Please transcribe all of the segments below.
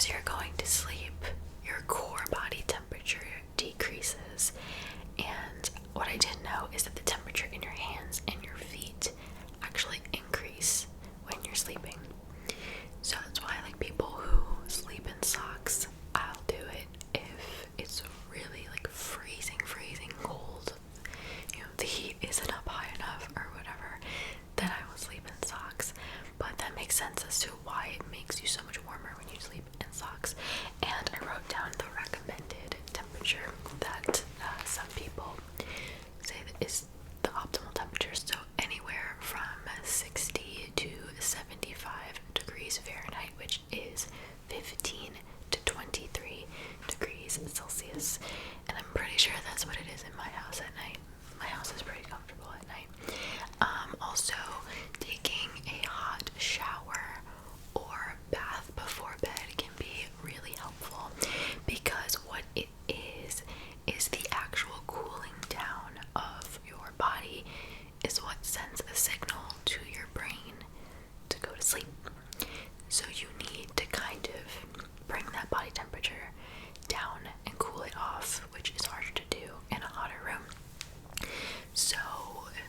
as you're going to sleep, your core body temperature decreases. And what I didn't know is that the temperature in your hands and your feet actually increase when you're sleeping. So that's why I like people who sleep in socks. I'll do it if it's really like freezing cold. The heat isn't up high enough or whatever, then I will sleep in socks. But that makes sense as to why it makes you so much warmer when you sleep in socks. And I wrote down the recommended temperature that some people say that is the optimal temperature. So anywhere from 60 to 75 degrees Fahrenheit, which is 15 to 23 degrees Celsius. And I'm pretty sure that's what it is in my house at night. My house is pretty comfortable at night. Also, taking a hot shower or bath before bed can be really helpful, because what it is the actual cooling down of your body is what sends a signal to your brain to go to sleep. So you need to kind of bring that body temperature down and cool it off, which is harder to do in a hotter room. So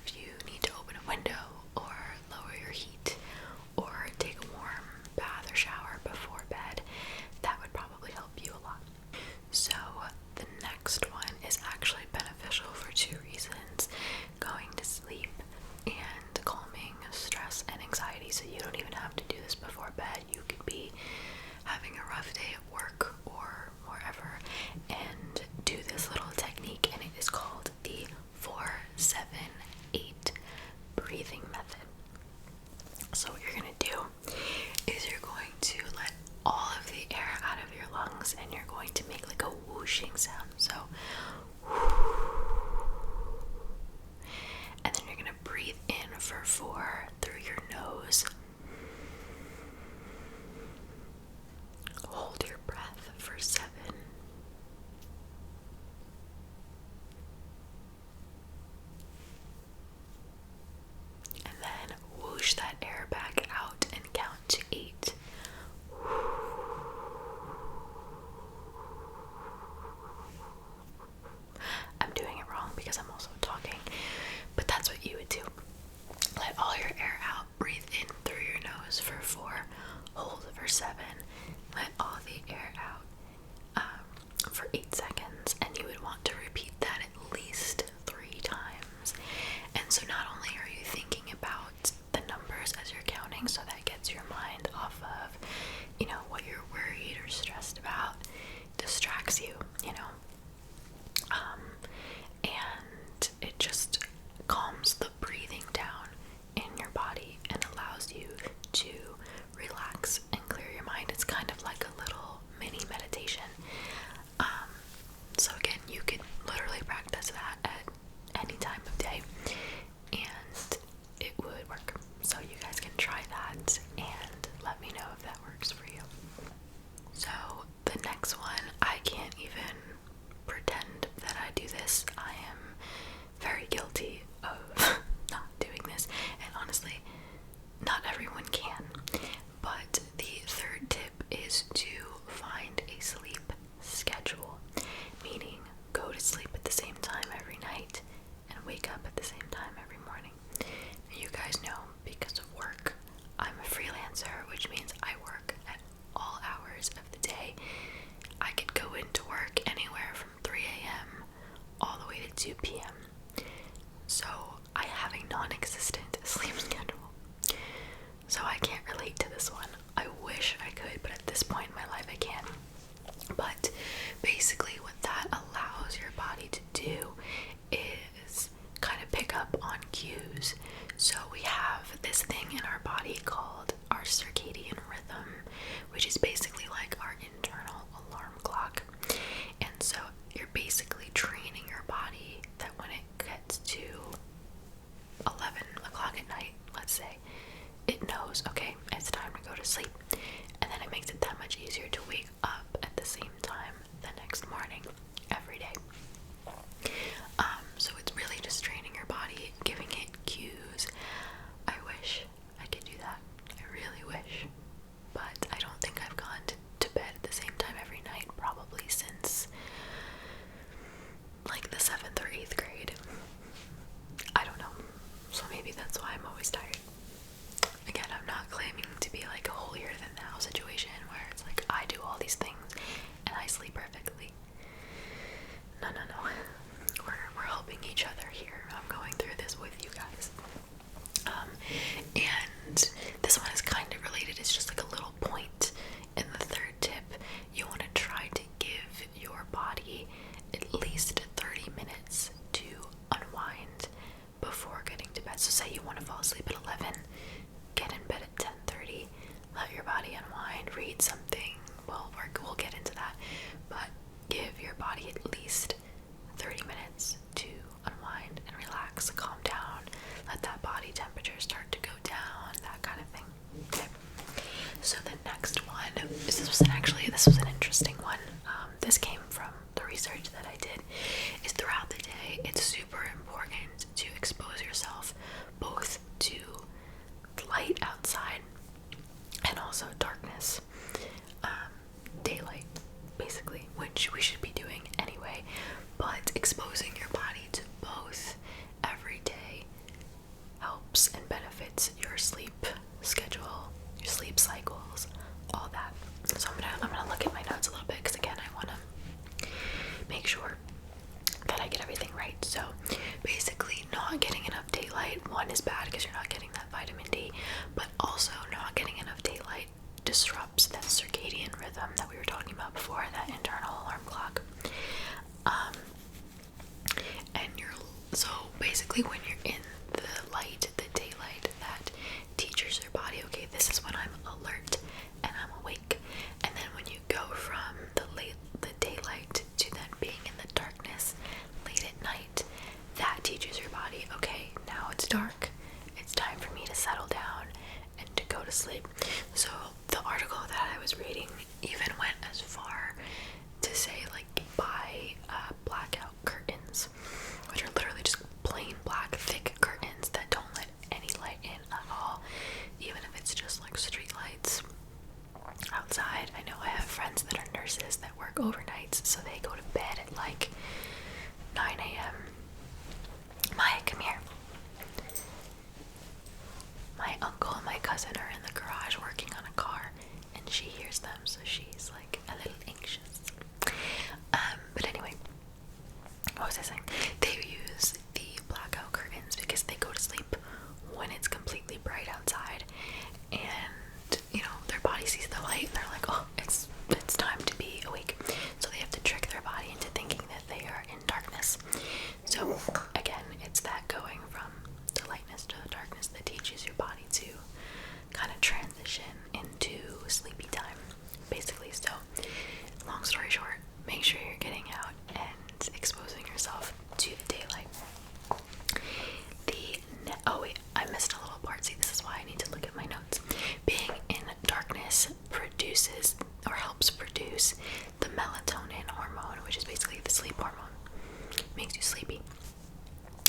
if you need to open a window or lower your heat or take a warm bath or shower before bed, that would probably help you a lot. So the next one is actually beneficial for two reasons: going to sleep and calming stress and anxiety. So you don't even have to do this before bed. You could be having a rough day at work or wherever and do this little technique, and it is called the 4-7-8 breathing method. So what you're going to do is you're going to let all of the air out of your lungs, and you're going to make like a whooshing sound. So and then you're going to breathe in for 4 through your nose. Hold your breath for 7. And then whoosh that air back out and count to 8. I'm doing it wrong because I'm also talking, but that's what you would do. Let all your air out, breathe in through your nose for 4, hold for 7, let all the air out for 8 seconds, and you would want to repeat that at least 3 times. And so not only are you thinking about the numbers as you're counting, so that gets your mind off of, what you're worried or stressed about, distracts you, and it just calms the breathing down in your body and allows you to relax and clear your mind. It's kind of like a little mini meditation. So again, you could literally practice that at any time of day and it would work. So you guys can try that and let me know if that works for you. So the next one, I can't even pretend that I do this. I am very guilty of not doing this, and honestly, not everyone can. But the third tip is to find a sleep schedule, meaning go to sleep at the same time every night and wake up at the same time every morning. You guys know, because of work, I'm a freelancer, which means I work at all hours of the day. I could go into work anywhere from 3 a.m. all the way to 2 p.m. So I have a non-existent sleep schedule. So I can't relate to this one. I wish I could, but at this point in my life I can. But basically what that allows your body to do is kind of pick up on cues. So we have this thing in our body called our circadian rhythm, which is basically like our internal alarm clock. And so you're basically training your body that when it gets to 11 o'clock at night, let's say, it knows, okay, it's time to go to sleep. And then it makes it that much easier to wake up at the same time the next morning, every day. So it's really just training your body, giving it cues. I wish I could do that. I really wish. But I don't think I've gone to bed at the and actually this was an interesting one. This came from the research that I did, is throughout the day, it's super important to expose yourself both to light outside and also darkness, daylight, basically, which we should be doing anyway, but exposing your body to both every day helps and benefits your sleep schedule, your sleep cycles, all that. So I'm gonna look at my notes a little bit, because again, I want to make sure that I get everything right. So basically, not getting enough daylight, one, is bad because you're not getting that vitamin D, but also not getting enough daylight disrupts that circadian rhythm that we were talking about before, that internal alarm clock. So basically, when you're in the light, the daylight, that teaches your body, okay, this is when I'm alert and I'm awake. And then when you go from the daylight to then being in the darkness late at night, that teaches your body, okay, now it's dark, it's time for me to settle down and to go to sleep. So the article that I was reading even went as far to say, like, buy blackout curtains, which are literally just plain black thick curtains that don't let any light in at all, even if it's just like street lights outside. I know I have friends that are nurses that work overnights, so they go to bed at like 9 a.m. Maya, come here. My uncle and my cousin are in the garage working on a car, and she hears them, so she's like a little anxious. But anyway, what was I saying? They use the blackout curtains because they go to sleep when it's completely bright outside, and their body sees the light and they're like, oh, it's time to be awake. So they have to trick their body into thinking that they are in darkness. So again, it's that going from the lightness to the darkness that teaches your body to kind of transition into sleepy time, basically. So long story short, make sure you're getting out and exposing yourself to the daylight. Oh wait, I missed a little part. See, this is why I need to look at my notes. Being in darkness produces, or helps produce, the melatonin hormone, which is basically the sleep hormone. Makes you sleepy.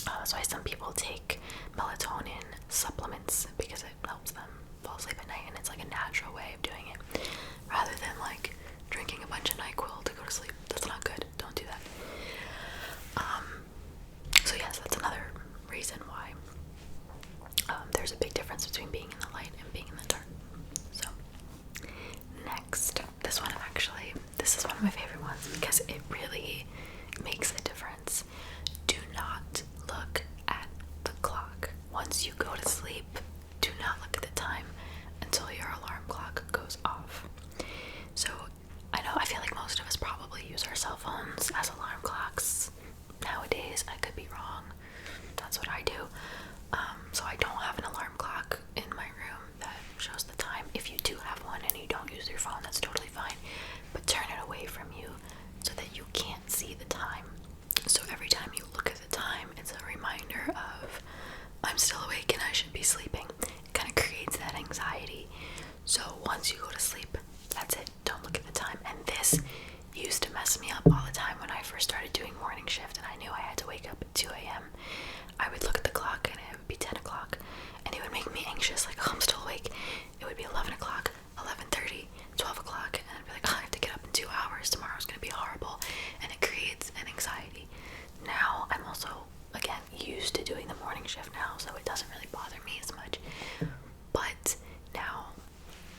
That's why some people take melatonin supplements, because it helps them fall asleep at night, and it's like a natural way of doing it, rather than like drinking a bunch of NyQuil to go to sleep. That's not good. Don't do that. So yes, that's another reason why there's a big difference between being in the light and being in the dark. So next, this is one of my favorite ones because it really makes a difference. Do not look at the clock. Once you go to sleep, do not look at the time until your alarm clock goes off. So I feel like most of us probably use our cell phones as alarm clocks nowadays. I could be wrong. That's what I do. So I don't have an alarm clock in my room that shows the time. If you do have one and you don't use your phone, that's totally fine. But turn it away from you so that you can't see the time. So every time you look at the time, it's a reminder of, I'm still awake and I should be sleeping. It kind of creates that anxiety. So once you go to sleep, that's it. Don't look at the time. And this used to mess me up all the time when I first started doing morning shift and I knew I had to wake up at 2 a.m. I would look at the clock and it would be 10 o'clock and it would make me anxious, like, oh, I'm still awake. It would be 11 o'clock, 11:30, 12 o'clock, and I'd be like, oh, I have to get up in 2 hours. Tomorrow's going to be horrible. And it creates an anxiety. Now I'm also, again, used to doing the morning shift now, so it doesn't really bother me as much. But now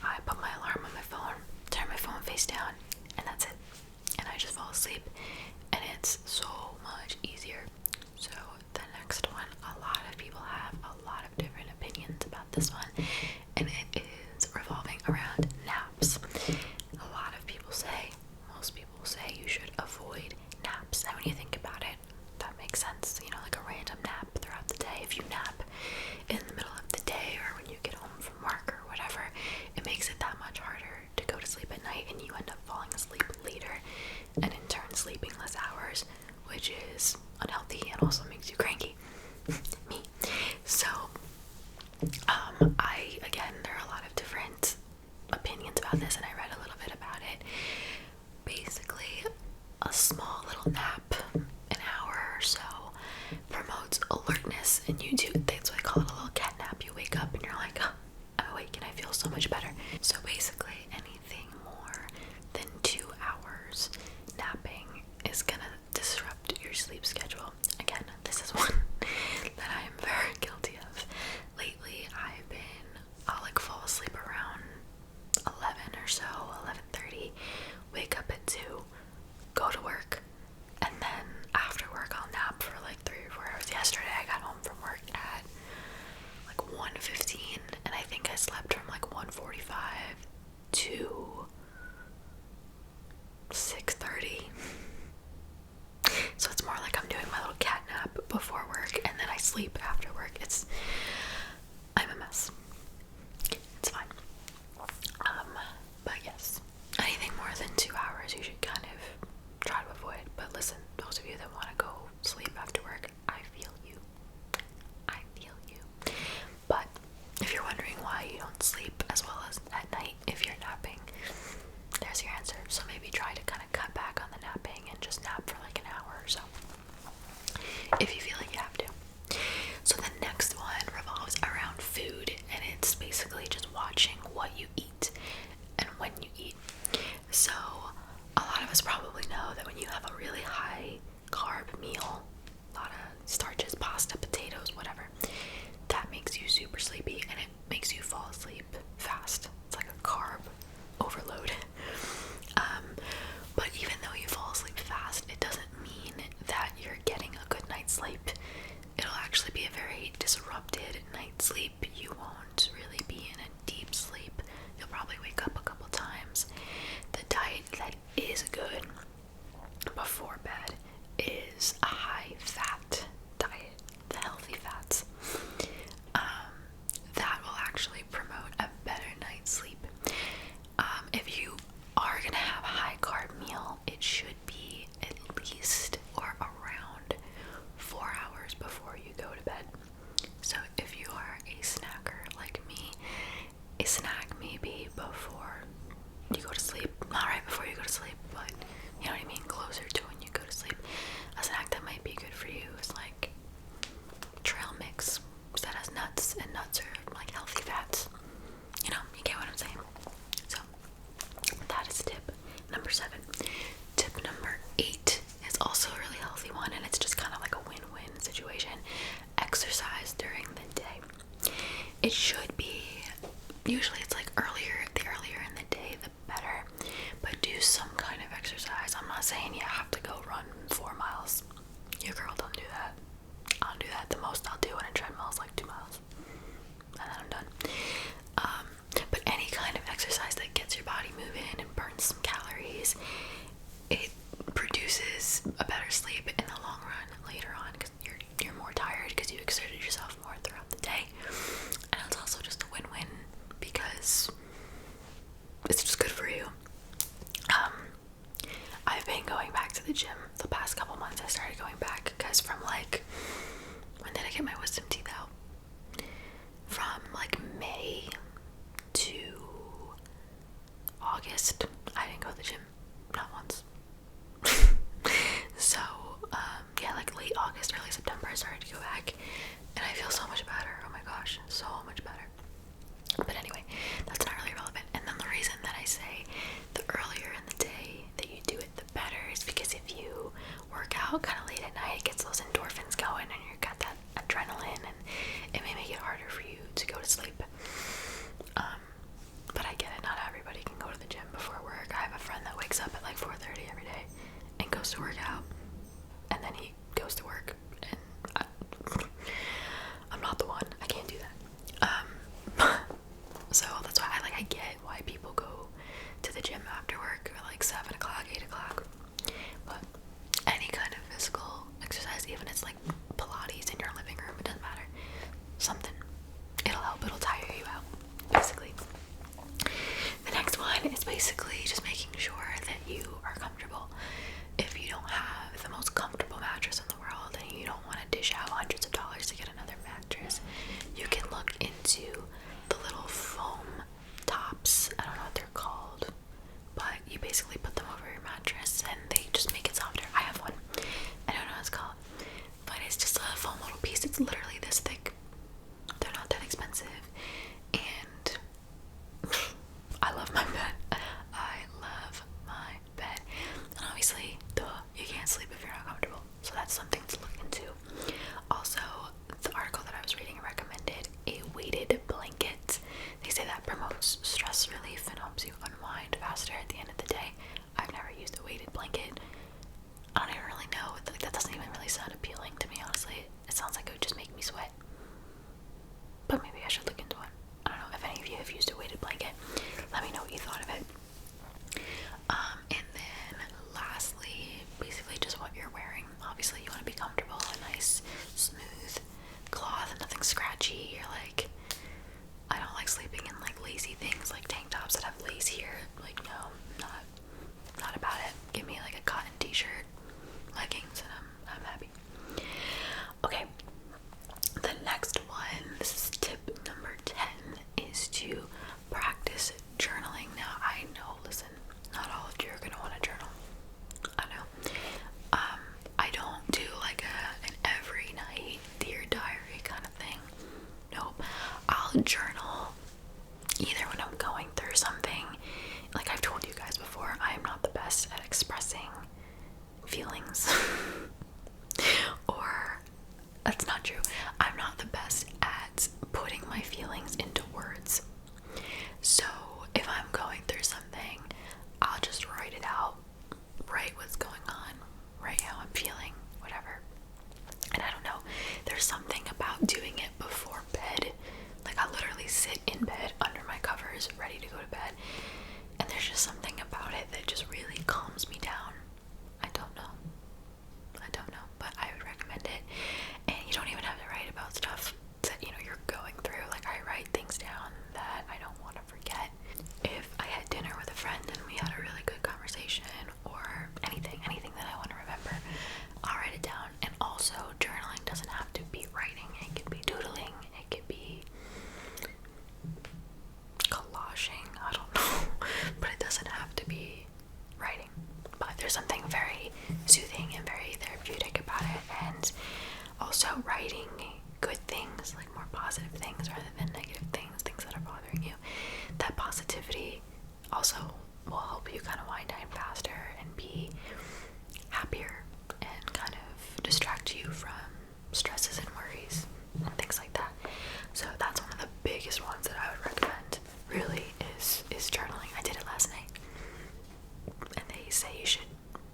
I put my alarm on my phone, turn my phone face down, and that's it. And I just fall asleep, and it's so much easier. So the next one, a lot of people have a lot of different opinions about this one, and it is revolving around naps. A lot of people say, most people say, you should avoid naps. And when you think about it, that makes sense. Like a random nap throughout the day. If you nap in the middle of the day or when you get home from work or whatever, it makes it that much harder to go to sleep at night, and you end up falling asleep later, and in turn sleeping less hours, which is unhealthy and also makes you cranky. Me. So again, there are a lot of different opinions about this, and I read a little bit about it. small little nap, an hour or so, promotes alertness, and you do, that's why I call it a little cat nap. You wake up and you're like, oh, I'm awake and I feel so much better. So basically anything more than 2 hours napping is gonna disrupt your sleep schedule. Again, this is one that I am very guilty of. Lately, I'll like fall asleep around 11 or so, 11:30, wake up at 2, go to work, and then after work I'll nap for like 3 or 4 hours. Yesterday I got home from work at like 1:15, and I think I slept from like 1:45 to 6:30. So it's more like I'm doing my little cat nap before work and then I sleep after work. I'm a mess. It's fine. But yes, anything more than 2 hours you should kind of try to avoid. But listen, those of you that want to go sleep after work, I feel you. I feel you. But if you're wondering why you don't sleep as well as at night if you're napping, there's your answer. So maybe try to kind of cut back on the napping and just nap for like an hour or so, if you feel like you have to. So the next one revolves around food, and it's basically just watching what you eat and when you eat. So a lot of us probably know that when you have a really high carb meal, a lot of starches, pasta, potatoes, whatever, that makes you super sleepy and it makes you fall asleep fast. It's like a carb overload. But even though you fall asleep fast, it doesn't mean that you're getting a good night's sleep. It'll actually be a very disrupted night's sleep. You won't really be in a deep sleep. You'll probably wake up a couple times. The diet that is good before bed is a high fat diet, the healthy fats. That will actually promote a better night's sleep. If you are gonna have a high carb meal, it should be at least or around 4 hours before you go to bed. So if you are a snacker like me, a snack maybe before you go to sleep, not right before you go to sleep, but you know what I mean, closer to when you go to sleep. A snack that might be good for you is like trail mix that has nuts, and nuts are like healthy fats. You know, you get what I'm saying? So that is tip number 7. Tip number 8 is also a really healthy one, and it's just kind of like a win-win situation. Exercise during the day. It should be, usually it's like the earlier in the day the better, but do some kind of exercise. I'm not saying you have to go run 4 miles. Your girl don't do that. I don't do that. The most I'll do on a treadmill is like 2 miles, and then I'm done. But any kind of exercise that gets your body moving and burns some calories, it produces a better sleep in the long run later on, because you're more tired because you exerted yourself more throughout the day. And it's also just a win-win because it's just good for you. I've been going back to the gym the past couple months. I started going back because from like, when did I get my wisdom teeth out? From like May to August, I didn't go to the gym, not once. So, yeah, like late August, early September, I started to go back, and I feel so much better. Oh my gosh, so much better. But anyway, that's not really relevant. And then the reason that I say the earlier in the day that you do it, the better, is because if you work out kind of late at night, it gets those endorphins going, and you got that adrenaline, and it may make it harder for you to go to sleep. But I get it, not everybody can go to the gym before work. I have a friend that wakes up at like 4:30 every day and goes to work out, and then he goes to work, and I'm not the one. I can't do that. So that's why I get why people go to the gym after work at like 7 o'clock, 8 o'clock. But any kind of physical exercise, even if it's like Pilates in your living room, it doesn't matter. Something. It'll help. It'll tire you out, basically. The next one is basically just making sure that you are comfortable. If you don't have the most comfortable mattress in the world and you don't want to dish out hundreds of dollars to get another mattress, you can look into the little foam tops. I don't know what they're called, but you basically put them over your mattress and they just make it soft blanket. I don't even really know. Like, that doesn't even really sound appealing to me, honestly. It sounds like it would just make me sweat. But maybe I should look into it. I don't know if any of you have used a weighted blanket. Let me know what you thought of it. And then lastly, basically just what you're wearing. Obviously you want to be comfortable, a nice smooth cloth, nothing scratchy. You're like, I don't like sleeping in like lazy things like tank tops that have lace here. Like, no, not about it. Give me like a cotton t-shirt, leggings, and I'm happy. Okay, the next one, this is tip number 10, is to practice journaling. Now I know, listen, not all of you are gonna want to journal. I know. I don't do like an every night Dear Diary kind of thing. Nope. I'll journal either when I'm going through something. Like I've told you guys before, I am not the best at expressing feelings. Or, that's not true. I'm not the best at putting my feelings into words. So if I'm going through something, I'll just write it out, write what's going on, write how I'm feeling, whatever. And I don't know, there's something about doing it before bed. Like I literally sit in bed under my covers, ready to go to bed, and there's just something about it that just really calms me down. I don't know, but I would recommend it. And you don't even have to write about stuff that, you know, you're going through. Like I write things down that I don't want to forget. If I had dinner with a friend and we had a really good conversation, or anything that I want to remember, I'll write it down. And also, journaling doesn't have to be writing. It could be doodling, it could be collaging, I don't know, but it doesn't have to be writing. But there's something very soothing and very therapeutic about it. And also writing good things, like more positive things rather than negative things, things that are bothering you. That positivity also will help you kind of wind down faster and be happier and kind of distract you from stresses and worries and things like that. So that's one of the biggest ones that I would recommend, really, is journaling. I did it last night, and they say you should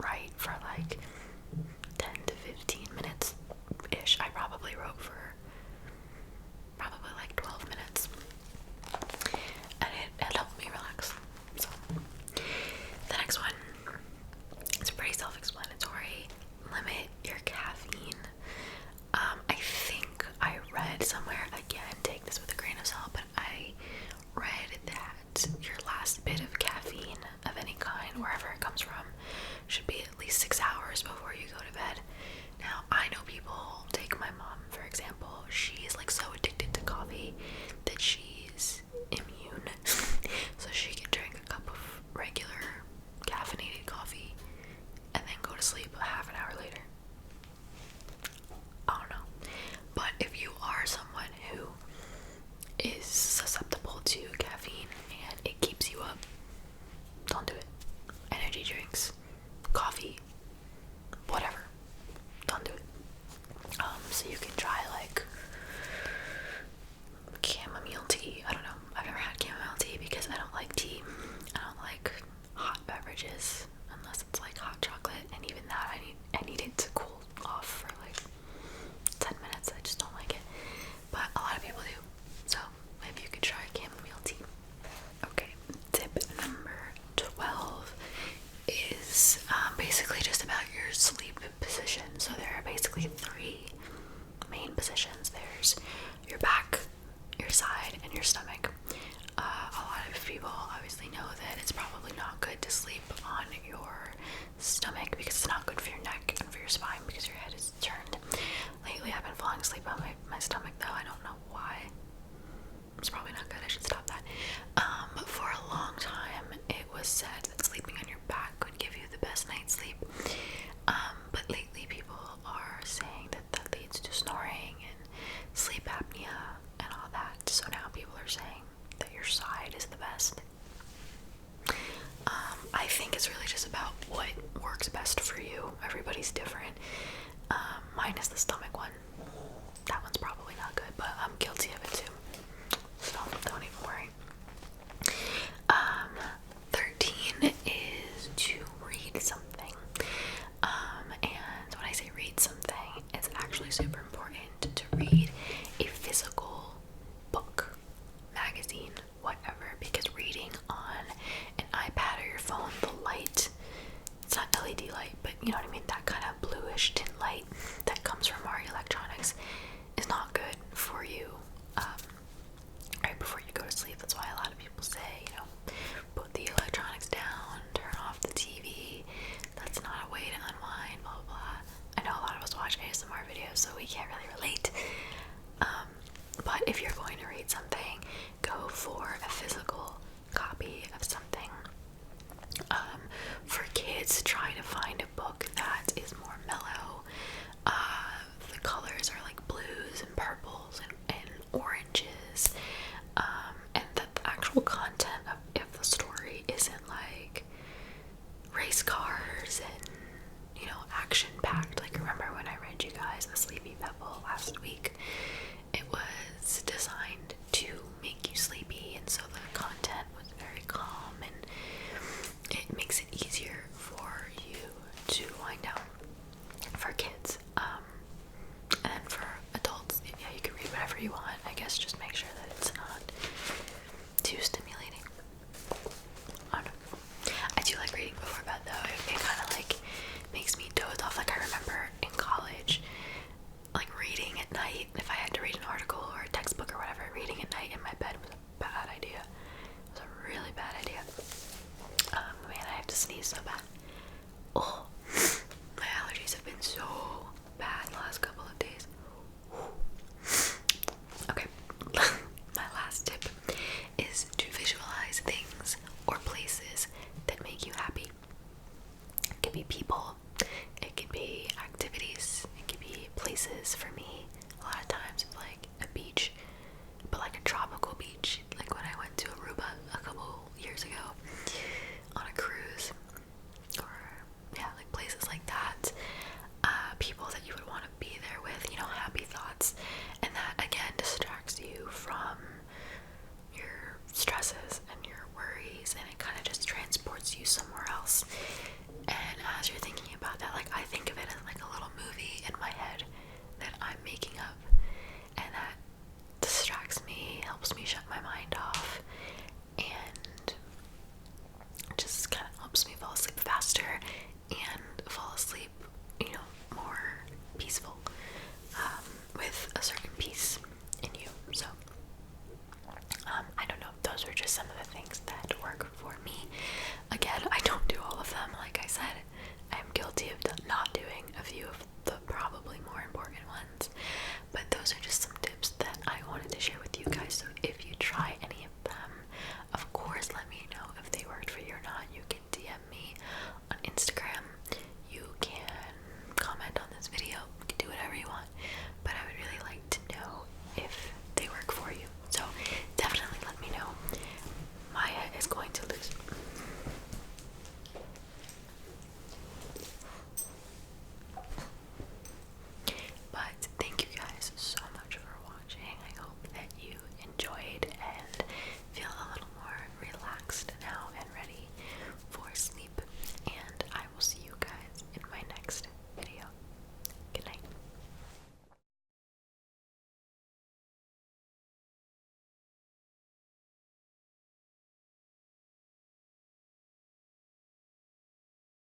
write for like 10 to 15 minutes ish. I probably wrote for probably like 12 minutes, and it helped me relax. So the next one is pretty self-explanatory. Limit your caffeine. I think I read somewhere, again, take this with a grain of salt, but I read that your last bit of caffeine of any kind, wherever it comes from, should be at least 6 hours before you go to bed. Now, I know people, take my mom, for example, she's like so addicted to coffee that she's immune. So she can drink a cup of regular caffeinated coffee and then go to sleep a half an hour later. I don't know. But if you are someone who is susceptible to caffeine and it keeps you up, don't do it. Energy drinks, coffee, whatever, don't do it. So you can try like chamomile tea. I don't know, I've never had chamomile tea because I don't like tea. I don't like hot beverages unless it's like hot chocolate, and even that I need it to cool off for like 10 minutes. I just don't like it, but a lot of people do. So maybe you could try chamomile tea. Okay, tip number 12 is basically just about your sleep position. So there are basically 3 main positions. There's your back, your side, and your stomach. A lot of people obviously know that it's probably not good to sleep on your stomach because it's not good for your neck and for your spine because your head is turned. Lately I've been falling asleep on my stomach though. I don't know why. It's probably not good. I should stop that. But for a long time it was said that sleeping on your back could give you the best night's sleep. But lately people are saying that leads to snoring and sleep apnea and all that. So now people are saying that your side is the best. I think it's really just about what works best for you. Everybody's different. Mine is the stomach one. That one's probably not good, but I'm guilty of it too. So don't even worry. 13 is to read something. you know what I mean, that kind of bluish tint light that comes from our electronics is not good for you right before you go to sleep. That's why a lot of people say, you know, put the electronics down, turn off the TV. That's not a way to unwind, blah, blah, blah. I know a lot of us watch ASMR videos, so we can't really relate. But if you're going to read something, go for a physical copy of something. For kids, try to find a book that is more mellow. The colors are like blues and purples and oranges. And that the actual content of the story isn't like race cars and, you know, action-packed. Like, remember when I read you guys The Sleepy Pebble last week? It was designed to make you sleepy, and so the content was very calm, and it makes it easier for you to wind down. For kids, and for adults, yeah, you can read whatever you want. I guess just make sure that it's not too stimulating. I don't know. I do like reading before bed though. It kind of like makes me doze off. Like, I remember in college, like, reading at night, if I had to read an article or a textbook or whatever, reading at night in my bed was a bad idea. It was a really bad idea. Man, I have to sneeze so bad. Oh, my allergies have been so bad the last couple of days. Okay, my last tip is to visualize things or places that make you happy. It could be people, it could be activities, it could be places. For me,